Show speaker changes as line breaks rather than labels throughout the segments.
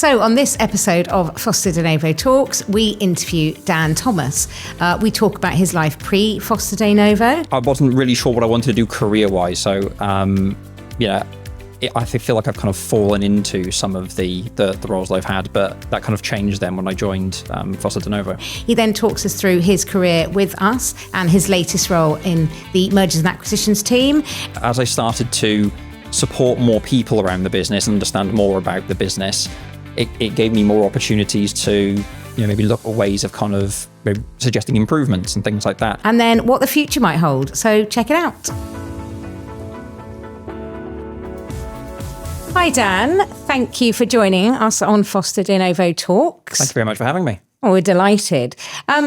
So on this episode of Foster Denovo Talks, we interview Dan Thomas. We talk about his life pre-Foster Denovo.
I wasn't really sure what I wanted to do career-wise, so I feel like I've kind of fallen into some of the roles I've had, but that kind of changed then when I joined Foster Denovo.
He then talks us through his career with us and his latest role in the mergers and acquisitions team.
As I started to support more people around the business and understand more about the business, it gave me more opportunities to maybe look at ways of kind of maybe suggesting improvements and things like that.
And then what the future might hold. So check it out. Hi, Dan. Thank you for joining us on Foster Denovo Talks.
Thank you very much for having me.
Oh, we're delighted.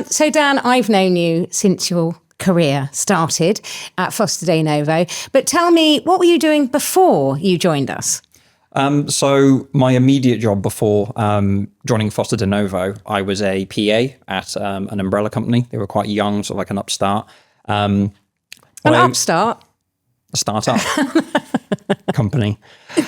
So, Dan, I've known you since your career started at Foster Denovo. But tell me, what were you doing before you joined us?
So my immediate job before joining Foster Denovo, I was a PA at an umbrella company. They were quite young, sort of like an upstart.
Upstart?
A startup company.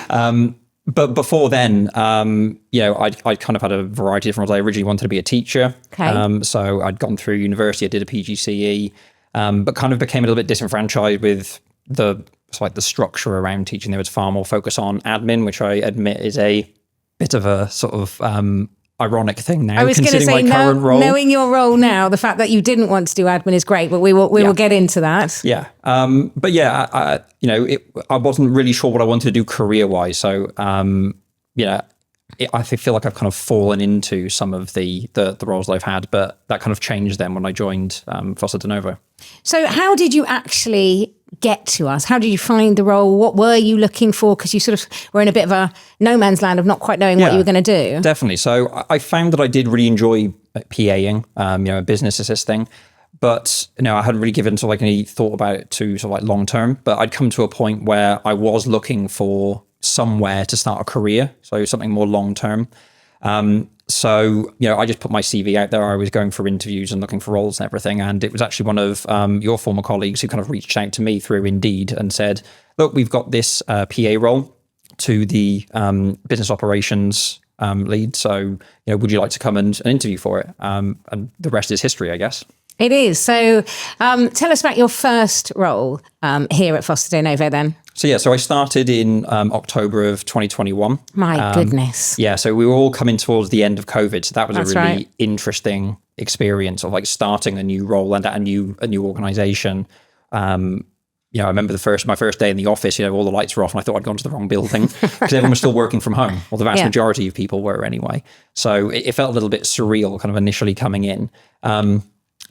But before then, I'd kind of had a variety of different roles. I originally wanted to be a teacher.
Okay.
So I'd gone through university, I did a PGCE, but kind of became a little bit disenfranchised with the structure around teaching. There was far more focus on admin, which I admit is a bit of a sort of ironic thing now.
I was going to say,
current role.
Knowing your role now, the fact that you didn't want to do admin is great, but we will get into that.
Yeah. But yeah, I wasn't really sure what I wanted to do career-wise. So, I feel like I've kind of fallen into some of the roles I've had, but that kind of changed then when I joined Foster Denovo.
So how did you actually get to us? How did you find the role? What were you looking for? Because you sort of were in a bit of a no man's land of not quite knowing what you were going to do.
Definitely. So I found that I did really enjoy PAing, business assisting, but I hadn't really given sort of like any thought about it to sort of like long term. But I'd come to a point where I was looking for somewhere to start a career, so something more long term. So I just put my CV out there. I was going for interviews and looking for roles and everything. And it was actually one of your former colleagues who kind of reached out to me through Indeed and said, look, we've got this PA role to the business operations lead. So, would you like to come and interview for it? And the rest is history, I guess.
It is. So tell us about your first role here at Foster Denovo then.
So I started in October of 2021.
My goodness.
Yeah, so we were all coming towards the end of COVID. So that was
That's
a really
right.
interesting experience of like starting a new role and at a new organization. I remember my first day in the office, all the lights were off and I thought I'd gone to the wrong building because everyone was still working from home. Well, the vast majority of people were anyway. So it felt a little bit surreal kind of initially coming in.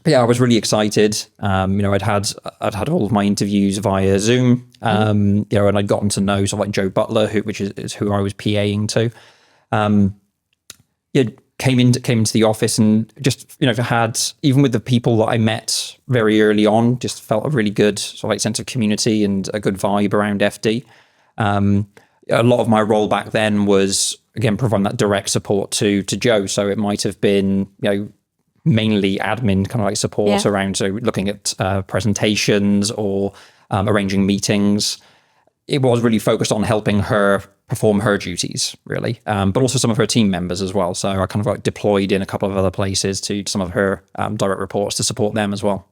But yeah, I was really excited. I'd had all of my interviews via Zoom, and I'd gotten to know sort of like Joe Butler, which is who I was PAing to. Came into the office and just had, even with the people that I met very early on, just felt a really good sort of like sense of community and a good vibe around FD. A lot of my role back then was again providing that direct support to Joe. So it might have been mainly admin kind of like support around, so looking at presentations or arranging meetings. It was really focused on helping her perform her duties, really, but also some of her team members as well. So I kind of like deployed in a couple of other places to some of her direct reports to support them as well.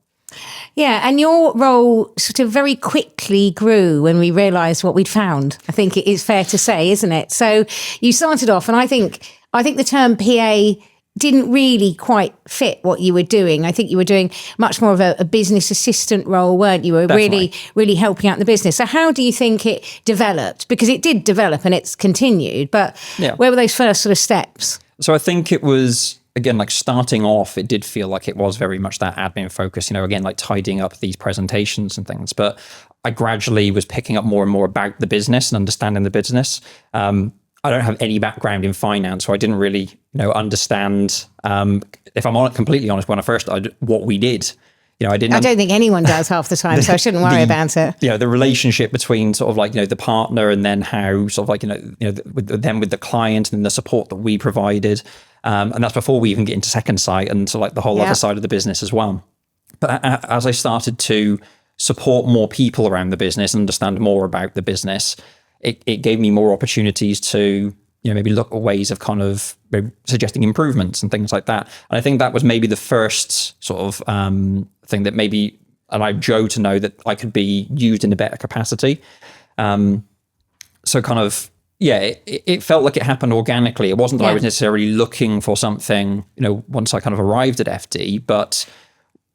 Yeah, and your role sort of very quickly grew when we realised what we'd found. I think it is fair to say, isn't it? So you started off, and I think the term PA didn't really quite fit what you were doing. I think you were doing much more of a business assistant role, weren't you?
Definitely.
really helping out the business. So how do you think it developed? Because it did develop and it's continued, but where were those first sort of steps?
So I think it was, again, like starting off, it did feel like it was very much that admin focus, again, like tidying up these presentations and things. But I gradually was picking up more and more about the business and understanding the business. I don't have any background in finance, so I didn't really, understand, if I'm completely honest, when I first started, what we did. I don't
think anyone does half the time, so I shouldn't worry about it.
The relationship between sort of like, the partner and then how sort of like, with the client and the support that we provided. And that's before we even get into second sight and so like the whole other side of the business as well. But as I started to support more people around the business and understand more about the business, it gave me more opportunities to maybe look at ways of kind of maybe suggesting improvements and things like that. And I think that was maybe the first sort of thing that maybe allowed Joe to know that I could be used in a better capacity. So kind of, it felt like it happened organically. It wasn't that I was necessarily looking for something, once I kind of arrived at FD, but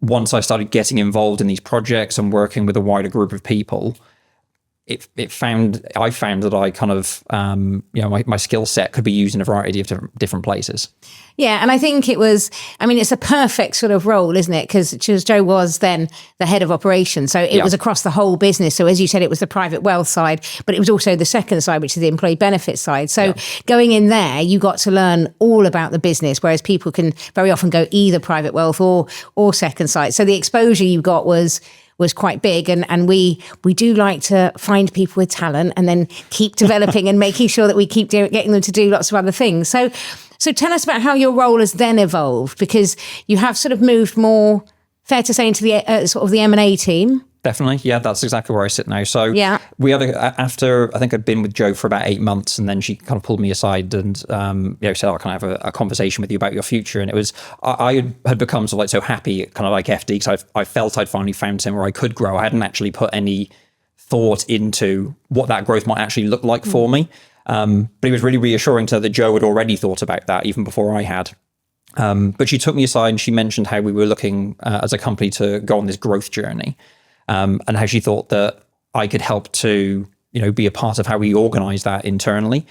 once I started getting involved in these projects and working with a wider group of people, I found that I kind of, my skill set could be used in a variety of different places.
Yeah, and I think it's a perfect sort of role, isn't it? Because Joe was then the head of operations. So it was across the whole business. So as you said, it was the private wealth side, but it was also the second side, which is the employee benefit side. So going in there, you got to learn all about the business, whereas people can very often go either private wealth or second side. So the exposure you got was quite big. And we do like to find people with talent and then keep developing and making sure that we keep getting them to do lots of other things. So tell us about how your role has then evolved, because you have sort of moved more, fair to say, into the sort of the M&A team.
Definitely. Yeah, that's exactly where I sit now. So we had after, I think I'd been with Jo for about 8 months, and then she kind of pulled me aside and said, I can have a conversation with you about your future. And it was, I had become sort of like so happy kind of like FD, because I felt I'd finally found somewhere I could grow. I hadn't actually put any thought into what that growth might actually look like for me. But it was really reassuring to know that Jo had already thought about that even before I had. But she took me aside and she mentioned how we were looking as a company to go on this growth journey. And how she thought that I could help to, be a part of how we organize that internally.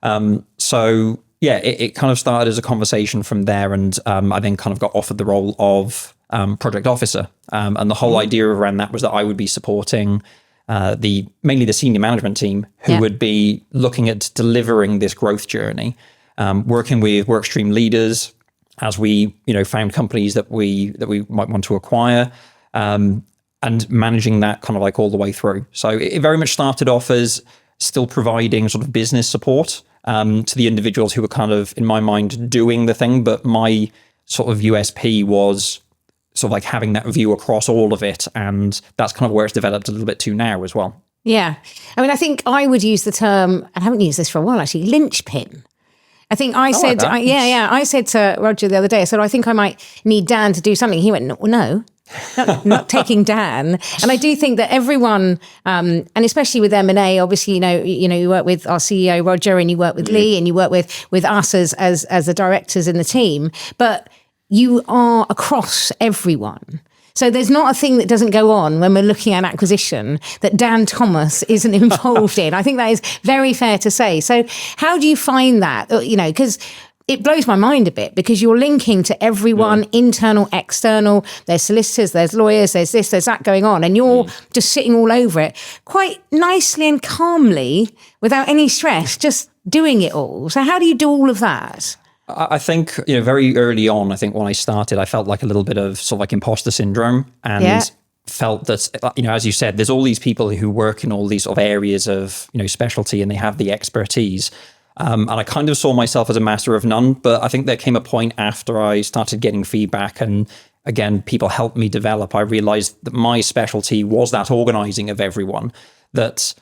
It kind of started as a conversation from there. And I then kind of got offered the role of project officer. And the whole idea around that was that I would be supporting mainly the senior management team who would be looking at delivering this growth journey, working with workstream leaders as we, found companies that we might want to acquire. And managing that kind of like all the way through. So it very much started off as still providing sort of business support to the individuals who were kind of, in my mind, doing the thing. But my sort of USP was sort of like having that view across all of it. And that's kind of where it's developed a little bit to now as well.
Yeah. I mean, I think I would use the term, I haven't used this for a while actually, linchpin. I think I said, I said to Roger the other day, I said, I think I might need Dan to do something. He went, no. Not taking Dan. And I do think that everyone, and especially with M&A, obviously, you work with our CEO, Roger, and you work with Lee, and you work with us as the directors in the team, but you are across everyone. So there's not a thing that doesn't go on when we're looking at acquisition that Dan Thomas isn't involved in. I think that is very fair to say. So how do you find that? Because it blows my mind a bit, because you're linking to everyone, internal, external. There's solicitors, there's lawyers, there's this, there's that going on. And you're just sitting all over it quite nicely and calmly without any stress, just doing it all. So how do you do all of that?
I think, very early on, I think when I started, I felt like a little bit of sort of like imposter syndrome and felt that, as you said, there's all these people who work in all these sort of areas of, specialty, and they have the expertise. And I kind of saw myself as a master of none, but I think there came a point after I started getting feedback and again, people helped me develop. I realized that my specialty was that organizing of everyone, that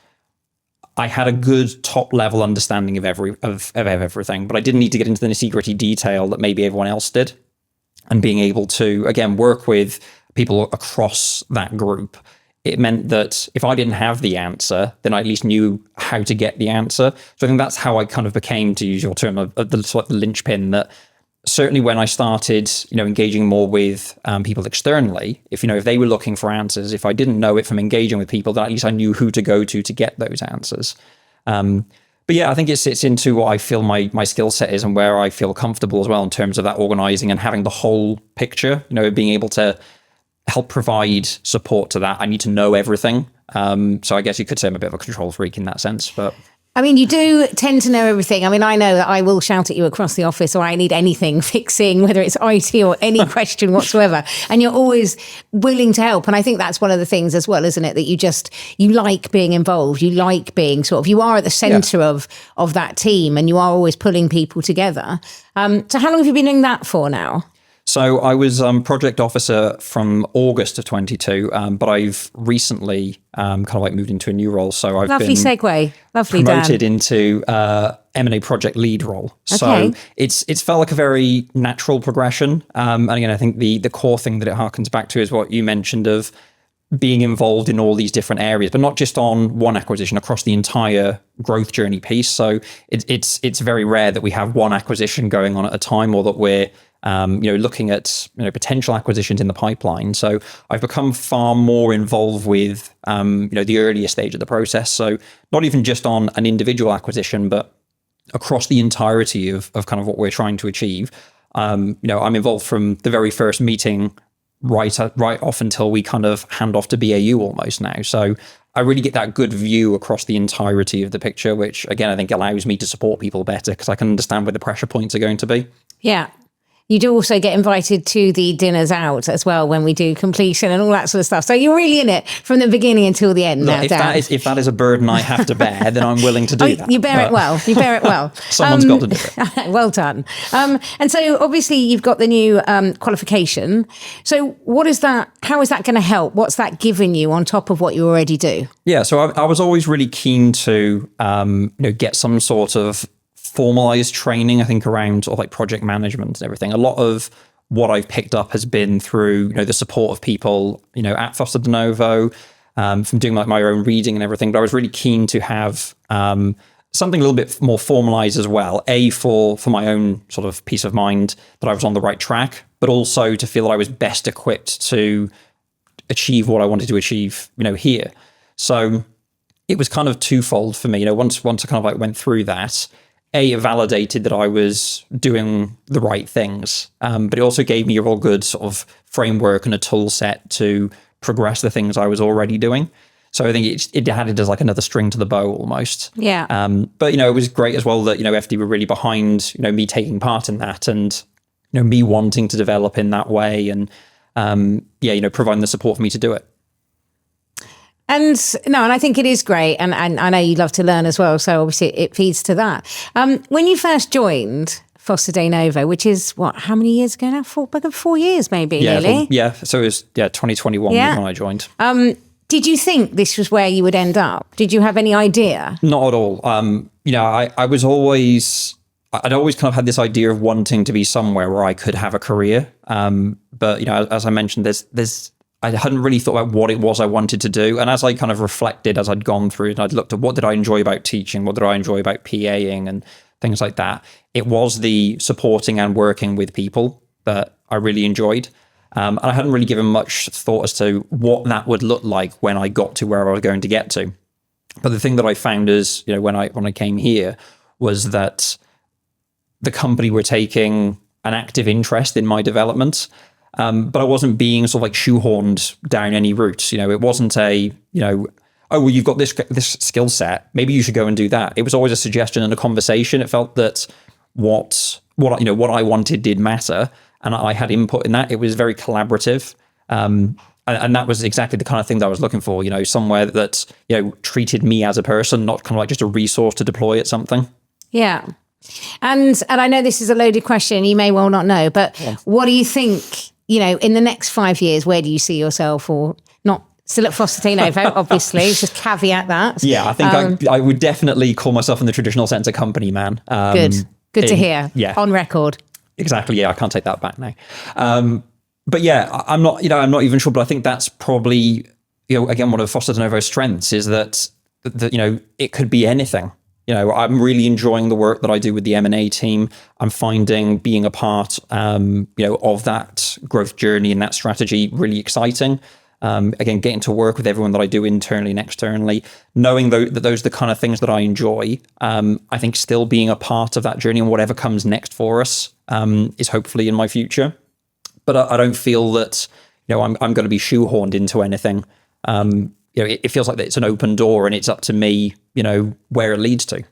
I had a good top level understanding of everything, but I didn't need to get into the nitty-gritty detail that maybe everyone else did. And being able to, again, work with people across that group, it meant that if I didn't have the answer, then I at least knew how to get the answer. So I think that's how I kind of became, to use your term, of the sort of the linchpin, that certainly when I started, engaging more with people externally, if they were looking for answers, if I didn't know it from engaging with people, then at least I knew who to go to get those answers. But yeah, I think it sits into what I feel my skill set is and where I feel comfortable as well in terms of that organizing and having the whole picture, being able to help provide support to that. I need to know everything. So I guess you could say I'm a bit of a control freak in that sense, but...
I mean, you do tend to know everything. I mean, I know that I will shout at you across the office, or I need anything fixing, whether it's IT or any question whatsoever. And you're always willing to help. And I think that's one of the things as well, isn't it? That you like being involved. You like being you are at the center of that team, and you are always pulling people together. So how long have you been doing that for now?
So I was project officer from August of 22, but I've recently kind of like moved into a new role. So I've
Lovely
been
segue. Lovely,
promoted
Dan.
into M&A project lead role.
Okay.
So it's felt like a very natural progression. And again, I think the core thing that it harkens back to is what you mentioned of being involved in all these different areas, but not just on one acquisition, across the entire growth journey piece. So it's very rare that we have one acquisition going on at a time, or that we're looking at potential acquisitions in the pipeline. So I've become far more involved with the earlier stage of the process. So not even just on an individual acquisition, but across the entirety of kind of what we're trying to achieve. I'm involved from the very first meeting right off until we kind of hand off to BAU almost now. So I really get that good view across the entirety of the picture, which again, I think allows me to support people better because I can understand where the pressure points are going to be.
Yeah. You do also get invited to the dinners out as well when we do completion and all that sort of stuff. So you're really in it from the beginning until the end.
Look,
now,
if that is a burden I have to bear, then I'm willing to do that.
You bear it well. You bear it well.
Someone's got to do it.
Well done. And so obviously you've got the new qualification. So how is that going to help? What's that giving you on top of what you already do?
Yeah, so I was always really keen to get some sort of formalized training, I think, around sort of like project management and everything. A lot of what I've picked up has been through, the support of people, at Foster Denovo, from doing like my own reading and everything. But I was really keen to have something a little bit more formalized as well. For my own sort of peace of mind that I was on the right track, but also to feel that I was best equipped to achieve what I wanted to achieve, here. So it was kind of twofold for me. Once I kind of like went through that, it validated that I was doing the right things, but it also gave me a real good sort of framework and a tool set to progress the things I was already doing. So I think it added as like another string to the bow almost.
Yeah.
But it was great as well that FD were really behind me taking part in that, and me wanting to develop in that way, and providing the support for me to do it.
And I think it is great. And I know you love to learn as well. So obviously it feeds to that. When you first joined Foster Denovo, which is how many years ago now? 4 years maybe, nearly.
So it was 2021 was when I joined.
Did you think this was where you would end up? Did you have any idea?
Not at all. I'd always kind of had this idea of wanting to be somewhere where I could have a career. But as I mentioned, I hadn't really thought about what it was I wanted to do. And as I kind of reflected, as I'd gone through it, I'd looked at what did I enjoy about teaching? What did I enjoy about PAing and things like that? It was the supporting and working with people that I really enjoyed. And I hadn't really given much thought as to what that would look like when I got to where I was going to get to. But the thing that I found is, when I came here, was that the company were taking an active interest in my development. But I wasn't being sort of like shoehorned down any route. It wasn't oh, well, you've got this skill set, maybe you should go and do that. It was always a suggestion and a conversation. It felt that what I wanted did matter, and I had input in that. It was very collaborative. And that was exactly the kind of thing that I was looking for, somewhere that, treated me as a person, not kind of like just a resource to deploy at something.
Yeah. And I know this is a loaded question, you may well not know, but what do you think, in the next 5 years, where do you see yourself, or not still at Foster Denovo, obviously, just caveat that.
Yeah, I think I would definitely call myself in the traditional sense a company man.
Good to hear.
Yeah.
On record.
Exactly. Yeah, I can't take that back now. But yeah, I'm not even sure, but I think that's probably, again, one of Foster Denovo's strengths is that it could be anything. I'm really enjoying the work that I do with the M&A team. I'm finding being a part, of that growth journey and that strategy really exciting. Again, getting to work with everyone that I do internally and externally, knowing that those are the kind of things that I enjoy. I think still being a part of that journey and whatever comes next for us is hopefully in my future. But I don't feel that, I'm going to be shoehorned into anything. It feels like it's an open door and it's up to me, where it leads to.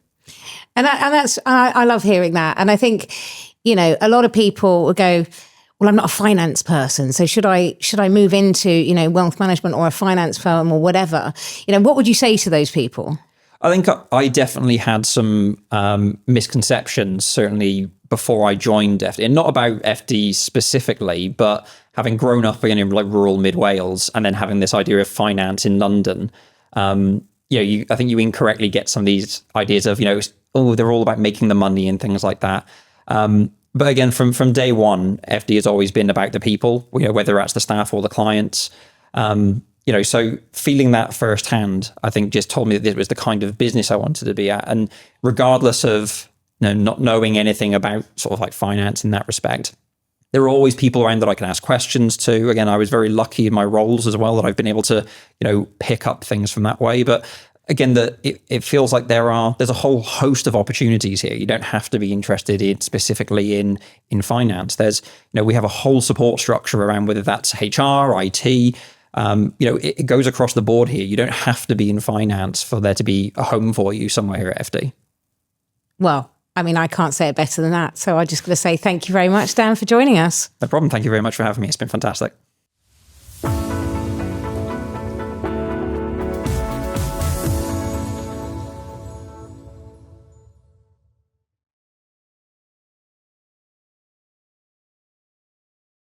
And I love hearing that. And I think, a lot of people will go, well, I'm not a finance person, so should I move into, wealth management or a finance firm or whatever? What would you say to those people?
I think I definitely had some misconceptions, certainly before I joined FD, and not about FD specifically, but having grown up in like rural mid Wales and then having this idea of finance in London. I think you incorrectly get some of these ideas of, oh, they're all about making the money and things like that. But again, from day one, FD has always been about the people, whether that's the staff or the clients. So feeling that firsthand, I think just told me that this was the kind of business I wanted to be at. And regardless of not knowing anything about sort of like finance in that respect, there are always people around that I can ask questions to. Again, I was very lucky in my roles as well that I've been able to, pick up things from that way. But again, it feels like there's a whole host of opportunities here. You don't have to be interested specifically in finance. We have a whole support structure around whether that's HR, IT. It goes across the board here. You don't have to be in finance for there to be a home for you somewhere here at FD.
Well, I mean, I can't say it better than that. So I'm just going to say thank you very much, Dan, for joining us.
No problem. Thank you very much for having me. It's been fantastic.